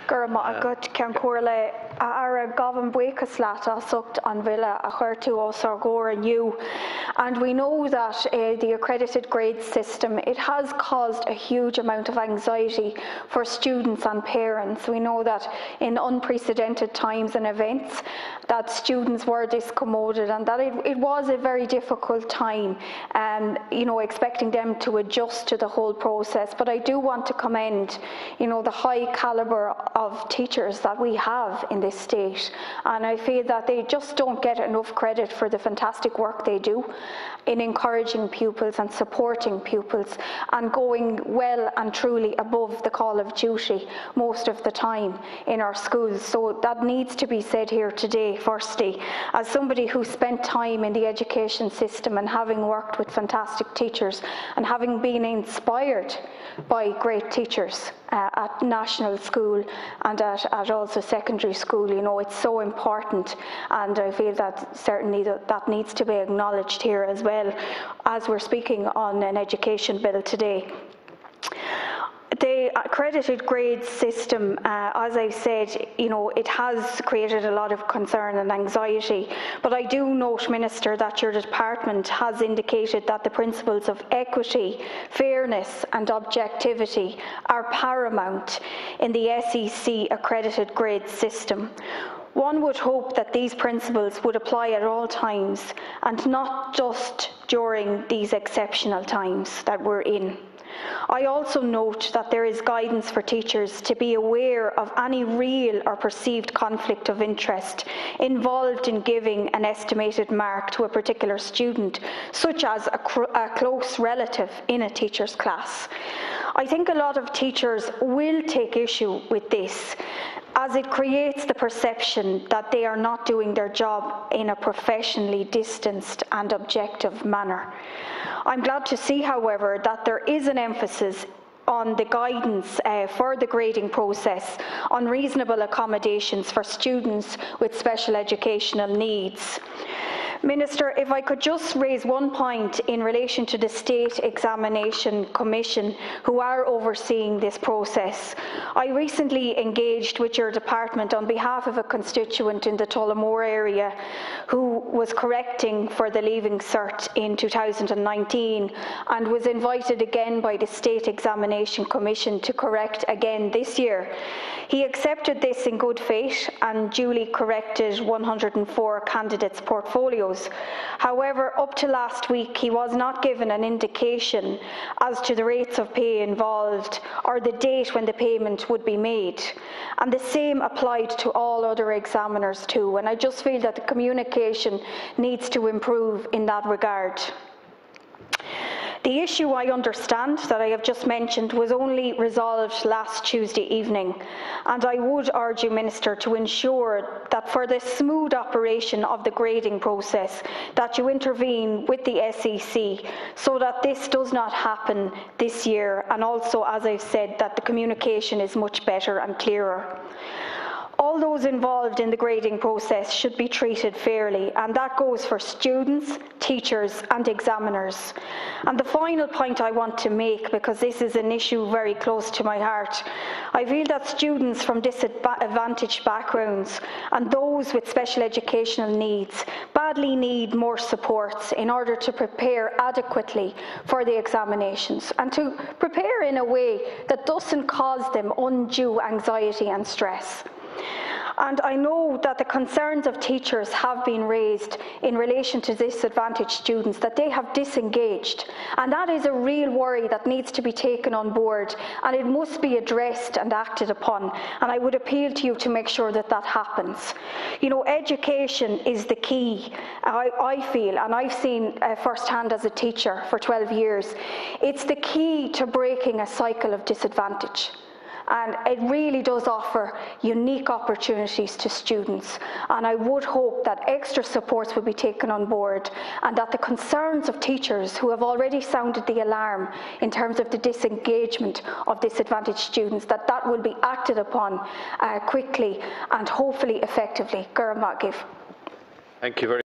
Gurma gut cean cuairle ar gavan buchas lata sucked on villa a churtu o sargor and you. And we know that the accredited grades system, it has caused a huge amount of anxiety for students and parents. We know that in unprecedented times and events that students were discommoded, and that it was a very difficult time, expecting them to adjust to the whole process. But I do want to commend, the high calibre of teachers that we have in this state, and I feel that they just don't get enough credit for the fantastic work they do in encouraging pupils and supporting pupils and going well and truly above the call of duty most of the time in our schools. So that needs to be said here today, firstly, as somebody who spent time in the education system and having worked with fantastic teachers and having been inspired by great teachers at national school and at also secondary school. It's so important, and I feel that certainly that needs to be acknowledged here as well as we're speaking on an education bill today. The accredited grades system, as I said, it has created a lot of concern and anxiety, but I do note, Minister, that your department has indicated that the principles of equity, fairness and objectivity are paramount in the SEC accredited grades system. One would hope that these principles would apply at all times and not just during these exceptional times that we're in. I also note that there is guidance for teachers to be aware of any real or perceived conflict of interest involved in giving an estimated mark to a particular student, such as a close relative in a teacher's class. I think a lot of teachers will take issue with this, as it creates the perception that they are not doing their job in a professionally distanced and objective manner. I'm glad to see, however, that there is an emphasis on the guidance for the grading process on reasonable accommodations for students with special educational needs. Minister, if I could just raise one point in relation to the State Examination Commission, who are overseeing this process. I recently engaged with your department on behalf of a constituent in the Tullamore area who was correcting for the Leaving Cert in 2019 and was invited again by the State Examination Commission to correct again this year. He accepted this in good faith and duly corrected 104 candidates' portfolios. However, up to last week, he was not given an indication as to the rates of pay involved or the date when the payment would be made. And the same applied to all other examiners too. And I just feel that the communication needs to improve in that regard. The issue, I understand, that I have just mentioned was only resolved last Tuesday evening, and I would urge you, Minister, to ensure that for the smooth operation of the grading process that you intervene with the SEC so that this does not happen this year, and also, as I've said, that the communication is much better and clearer. All those involved in the grading process should be treated fairly, and that goes for students, teachers and examiners. And the final point I want to make, because this is an issue very close to my heart, I feel that students from disadvantaged backgrounds and those with special educational needs badly need more supports in order to prepare adequately for the examinations and to prepare in a way that doesn't cause them undue anxiety and stress. And I know that the concerns of teachers have been raised in relation to disadvantaged students, that they have disengaged. And that is a real worry that needs to be taken on board, and it must be addressed and acted upon. And I would appeal to you to make sure that that happens. Education is the key, I feel, and I've seen firsthand as a teacher for 12 years. It's the key to breaking a cycle of disadvantage. And it really does offer unique opportunities to students. And I would hope that extra supports will be taken on board and that the concerns of teachers who have already sounded the alarm in terms of the disengagement of disadvantaged students, that will be acted upon quickly and hopefully effectively. Thank you very